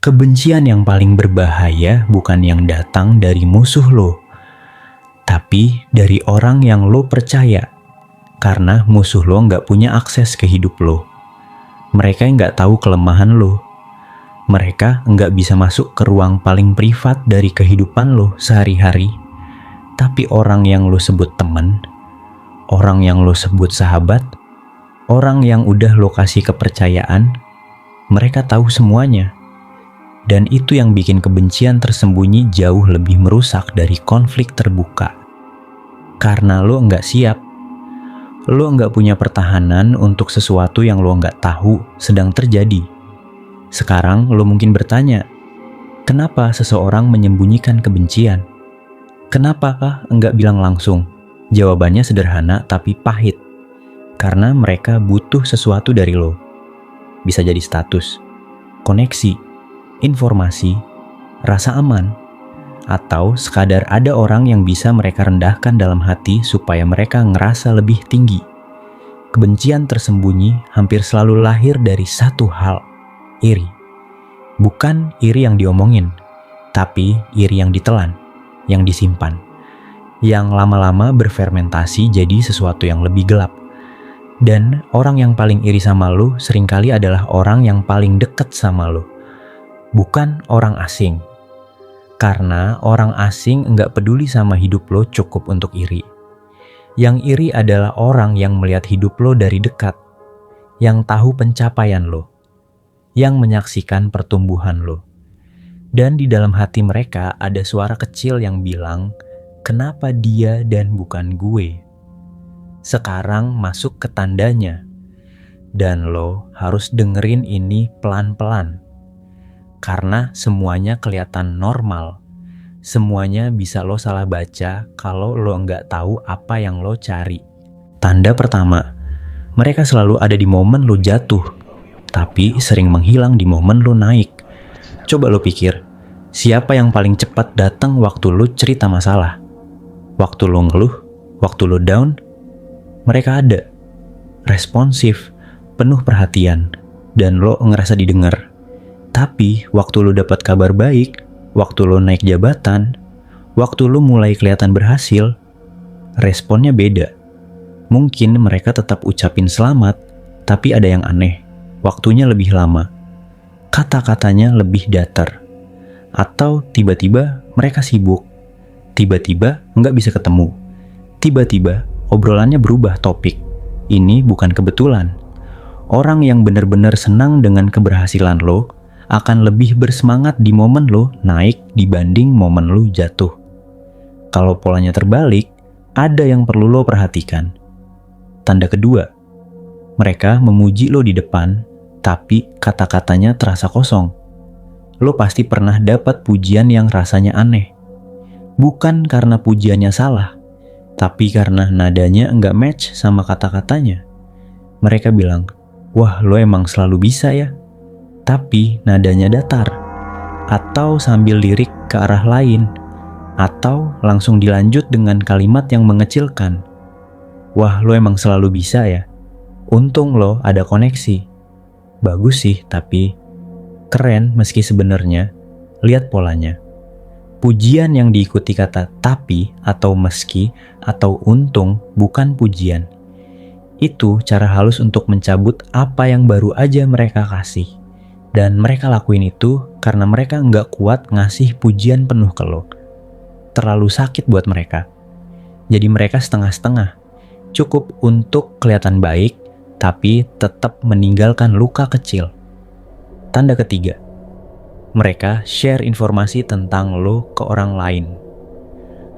Kebencian yang paling berbahaya bukan yang datang dari musuh lo, tapi dari orang yang lo percaya. Karena musuh lo nggak punya akses ke hidup lo. Mereka nggak tahu kelemahan lo. Mereka nggak bisa masuk ke ruang paling privat dari kehidupan lo sehari-hari. Tapi orang yang lo sebut teman, orang yang lo sebut sahabat, orang yang udah lo kasih kepercayaan, mereka tahu semuanya. Dan itu yang bikin kebencian tersembunyi jauh lebih merusak dari konflik terbuka. Karena lo nggak siap. Lo nggak punya pertahanan untuk sesuatu yang lo nggak tahu sedang terjadi. Sekarang lo mungkin bertanya, kenapa seseorang menyembunyikan kebencian? Kenapakah nggak bilang langsung? Jawabannya sederhana tapi pahit. Karena mereka butuh sesuatu dari lo. Bisa jadi status, koneksi, informasi, rasa aman, atau sekadar ada orang yang bisa mereka rendahkan dalam hati supaya mereka ngerasa lebih tinggi. Kebencian tersembunyi hampir selalu lahir dari satu hal, iri. Bukan iri yang diomongin, tapi iri yang ditelan, yang disimpan, yang lama-lama berfermentasi jadi sesuatu yang lebih gelap. Dan orang yang paling iri sama lo seringkali adalah orang yang paling dekat sama lo. Bukan orang asing. Karena orang asing nggak peduli sama hidup lo cukup untuk iri. Yang iri adalah orang yang melihat hidup lo dari dekat. Yang tahu pencapaian lo. Yang menyaksikan pertumbuhan lo. Dan di dalam hati mereka ada suara kecil yang bilang, kenapa dia dan bukan gue? Sekarang masuk ke tandanya. Dan lo harus dengerin ini pelan-pelan. Karena semuanya kelihatan normal. Semuanya bisa lo salah baca kalau lo nggak tahu apa yang lo cari. Tanda pertama, mereka selalu ada di momen lo jatuh, tapi sering menghilang di momen lo naik. Coba lo pikir, siapa yang paling cepat datang waktu lo cerita masalah? Waktu lo ngeluh? Waktu lo down? Mereka ada. Responsif, penuh perhatian, dan lo ngerasa didengar. Tapi waktu lo dapat kabar baik, waktu lo naik jabatan, waktu lo mulai kelihatan berhasil, responnya beda. Mungkin mereka tetap ucapin selamat, tapi ada yang aneh. Waktunya lebih lama. Kata-katanya lebih datar. Atau tiba-tiba mereka sibuk. Tiba-tiba nggak bisa ketemu. Tiba-tiba obrolannya berubah topik. Ini bukan kebetulan. Orang yang benar-benar senang dengan keberhasilan lo akan lebih bersemangat di momen lo naik dibanding momen lo jatuh. Kalau polanya terbalik, ada yang perlu lo perhatikan. Tanda kedua, mereka memuji lo di depan, tapi kata-katanya terasa kosong. Lo pasti pernah dapat pujian yang rasanya aneh. Bukan karena pujiannya salah, tapi karena nadanya nggak match sama kata-katanya. Mereka bilang, wah lo emang selalu bisa ya. Tapi nadanya datar, atau sambil lirik ke arah lain, atau langsung dilanjut dengan kalimat yang mengecilkan. Wah, lo emang selalu bisa ya. Untung lo ada koneksi. Bagus sih, tapi keren meski sebenarnya. Lihat polanya. Pujian yang diikuti kata tapi atau meski atau untung bukan pujian. Itu cara halus untuk mencabut apa yang baru aja mereka kasih. Dan mereka lakuin itu karena mereka nggak kuat ngasih pujian penuh ke lo. Terlalu sakit buat mereka. Jadi mereka setengah-setengah. Cukup untuk kelihatan baik, tapi tetap meninggalkan luka kecil. Tanda ketiga, mereka share informasi tentang lo ke orang lain.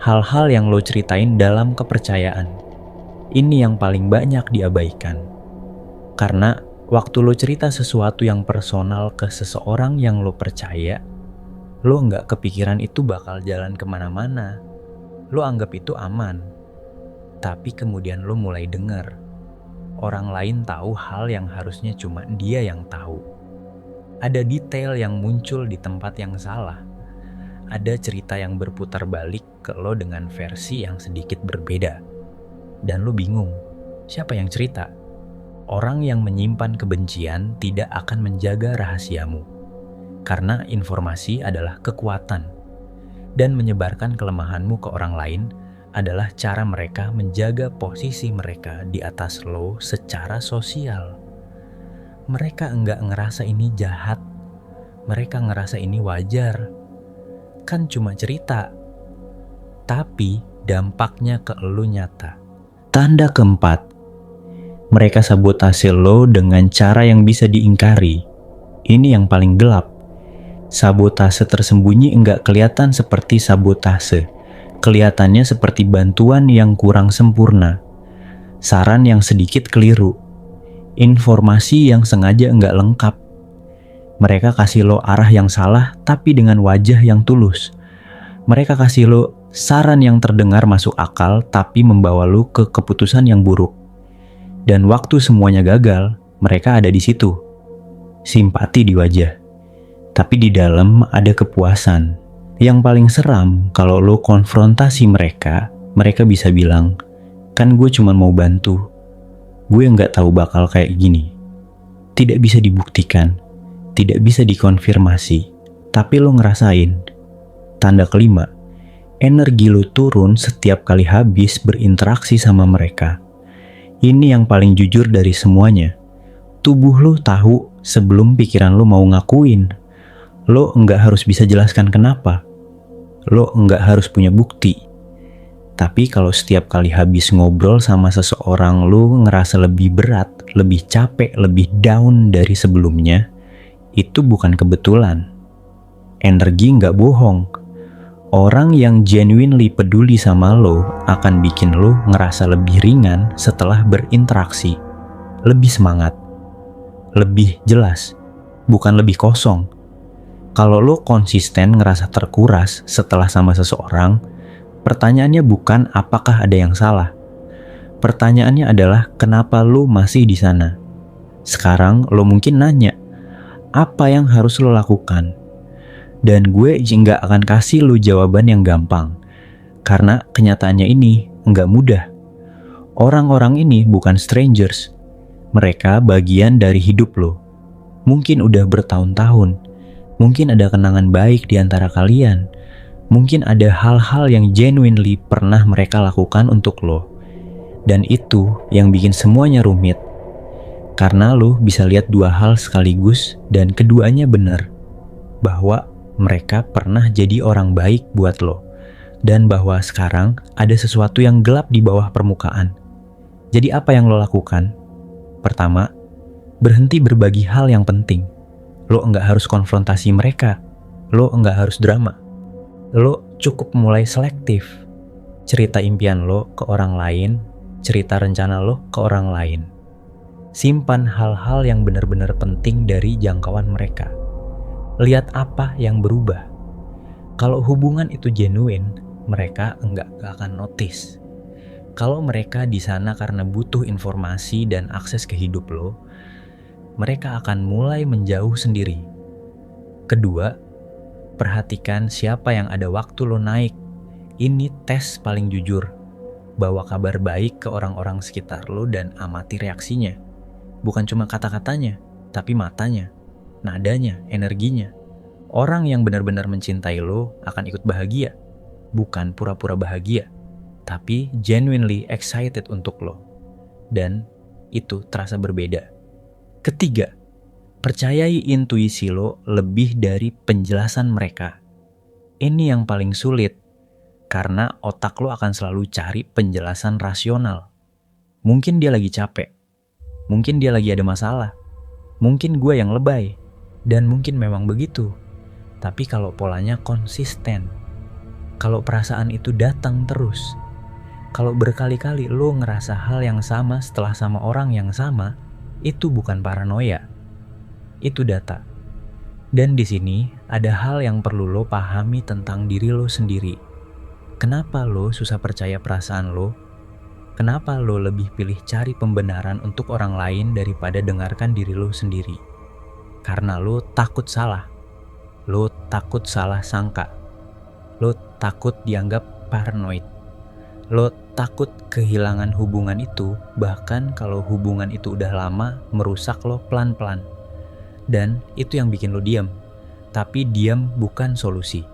Hal-hal yang lo ceritain dalam kepercayaan. Ini yang paling banyak diabaikan. Karena waktu lo cerita sesuatu yang personal ke seseorang yang lo percaya, lo nggak kepikiran itu bakal jalan kemana-mana. Lo anggap itu aman. Tapi kemudian lo mulai dengar. Orang lain tahu hal yang harusnya cuma dia yang tahu. Ada detail yang muncul di tempat yang salah. Ada cerita yang berputar balik ke lo dengan versi yang sedikit berbeda. Dan lo bingung, siapa yang cerita? Orang yang menyimpan kebencian tidak akan menjaga rahasiamu. Karena informasi adalah kekuatan. Dan menyebarkan kelemahanmu ke orang lain adalah cara mereka menjaga posisi mereka di atas lo secara sosial. Mereka enggak ngerasa ini jahat. Mereka ngerasa ini wajar. Kan cuma cerita. Tapi dampaknya ke lo nyata. Tanda keempat. Mereka sabotase lo dengan cara yang bisa diingkari. Ini yang paling gelap. Sabotase tersembunyi enggak kelihatan seperti sabotase. Kelihatannya seperti bantuan yang kurang sempurna. Saran yang sedikit keliru. Informasi yang sengaja enggak lengkap. Mereka kasih lo arah yang salah tapi dengan wajah yang tulus. Mereka kasih lo saran yang terdengar masuk akal tapi membawa lo ke keputusan yang buruk. Dan waktu semuanya gagal, mereka ada di situ. Simpati di wajah. Tapi di dalam ada kepuasan. Yang paling seram kalau lo konfrontasi mereka bisa bilang, kan gue cuma mau bantu. Gue nggak tahu bakal kayak gini. Tidak bisa dibuktikan, tidak bisa dikonfirmasi, tapi lo ngerasain. Tanda kelima, energi lo turun setiap kali habis berinteraksi sama mereka. Ini yang paling jujur dari semuanya. Tubuh lo tahu sebelum pikiran lo mau ngakuin. Lo nggak harus bisa jelaskan kenapa. Lo nggak harus punya bukti. Tapi kalau setiap kali habis ngobrol sama seseorang lo ngerasa lebih berat, lebih capek, lebih down dari sebelumnya, itu bukan kebetulan. Energi nggak bohong. Orang yang genuinely peduli sama lo akan bikin lo ngerasa lebih ringan setelah berinteraksi. Lebih semangat. Lebih jelas. Bukan lebih kosong. Kalau lo konsisten ngerasa terkuras setelah sama seseorang, pertanyaannya bukan apakah ada yang salah. Pertanyaannya adalah kenapa lo masih di sana. Sekarang lo mungkin nanya, apa yang harus lo lakukan? Dan gue nggak akan kasih lo jawaban yang gampang. Karena kenyataannya ini nggak mudah. Orang-orang ini bukan strangers. Mereka bagian dari hidup lo. Mungkin udah bertahun-tahun. Mungkin ada kenangan baik di antara kalian. Mungkin ada hal-hal yang genuinely pernah mereka lakukan untuk lo. Dan itu yang bikin semuanya rumit. Karena lo bisa lihat dua hal sekaligus dan keduanya benar. Bahwa mereka pernah jadi orang baik buat lo. Dan bahwa sekarang ada sesuatu yang gelap di bawah permukaan. Jadi apa yang lo lakukan? Pertama, berhenti berbagi hal yang penting. Lo enggak harus konfrontasi mereka. Lo enggak harus drama. Lo cukup mulai selektif. Cerita impian lo ke orang lain, cerita rencana lo ke orang lain. Simpan hal-hal yang benar-benar penting dari jangkauan mereka. Lihat apa yang berubah. Kalau hubungan itu genuine, mereka enggak akan notice. Kalau mereka di sana karena butuh informasi dan akses ke hidup lo, mereka akan mulai menjauh sendiri. Kedua, perhatikan siapa yang ada waktu lo naik. Ini tes paling jujur. Bawa kabar baik ke orang-orang sekitar lo dan amati reaksinya. Bukan cuma kata-katanya, tapi matanya, nadanya, energinya. Orang yang benar-benar mencintai lo akan ikut bahagia. Bukan pura-pura bahagia, tapi genuinely excited untuk lo. Dan itu terasa berbeda. Ketiga, percayai intuisi lo lebih dari penjelasan mereka. Ini yang paling sulit, karena otak lo akan selalu cari penjelasan rasional. Mungkin dia lagi capek, mungkin dia lagi ada masalah, mungkin gue yang lebay, dan mungkin memang begitu. Tapi kalau polanya konsisten, kalau perasaan itu datang terus, kalau berkali-kali lo ngerasa hal yang sama setelah sama orang yang sama, itu bukan paranoia, itu data. Dan di sini ada hal yang perlu lo pahami tentang diri lo sendiri. Kenapa lo susah percaya perasaan lo? Kenapa lo lebih pilih cari pembenaran untuk orang lain daripada dengarkan diri lo sendiri? Karena lo takut salah. Lo takut salah sangka. Lo takut dianggap paranoid. Lo takut kehilangan hubungan itu, bahkan kalau hubungan itu udah lama, merusak lo pelan-pelan. Dan itu yang bikin lo diam. Tapi diam bukan solusi.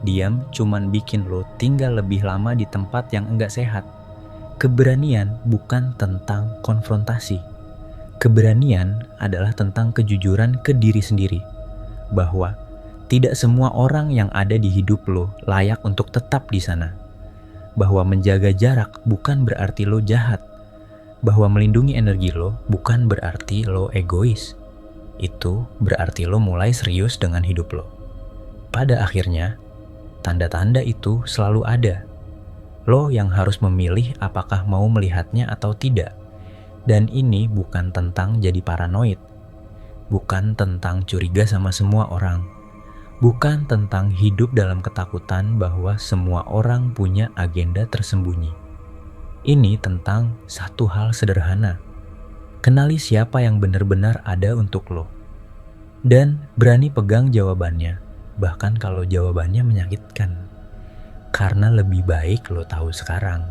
Diam cuman bikin lo tinggal lebih lama di tempat yang enggak sehat. Keberanian bukan tentang konfrontasi. Keberanian adalah tentang kejujuran ke diri sendiri. Bahwa tidak semua orang yang ada di hidup lo layak untuk tetap di sana. Bahwa menjaga jarak bukan berarti lo jahat. Bahwa melindungi energi lo bukan berarti lo egois. Itu berarti lo mulai serius dengan hidup lo. Pada akhirnya, tanda-tanda itu selalu ada. Lo yang harus memilih apakah mau melihatnya atau tidak. Dan ini bukan tentang jadi paranoid. Bukan tentang curiga sama semua orang. Bukan tentang hidup dalam ketakutan bahwa semua orang punya agenda tersembunyi. Ini tentang satu hal sederhana. Kenali siapa yang benar-benar ada untuk lo. Dan berani pegang jawabannya, bahkan kalau jawabannya menyakitkan. Karena lebih baik lo tahu sekarang,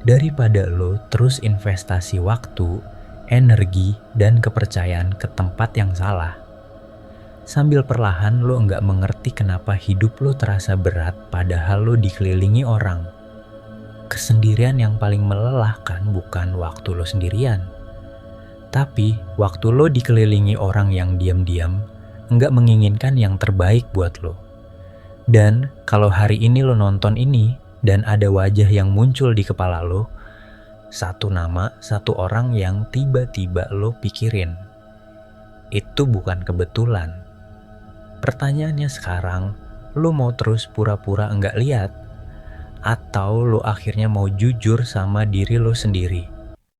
daripada lo terus investasi waktu, energi, dan kepercayaan ke tempat yang salah. Sambil perlahan lo nggak mengerti kenapa hidup lo terasa berat padahal lo dikelilingi orang. Kesendirian yang paling melelahkan bukan waktu lo sendirian. Tapi waktu lo dikelilingi orang yang diam-diam, nggak menginginkan yang terbaik buat lo. Dan kalau hari ini lo nonton ini dan ada wajah yang muncul di kepala lo, satu nama, satu orang yang tiba-tiba lo pikirin. Itu bukan kebetulan. Pertanyaannya sekarang, lo mau terus pura-pura enggak lihat? Atau lo akhirnya mau jujur sama diri lo sendiri?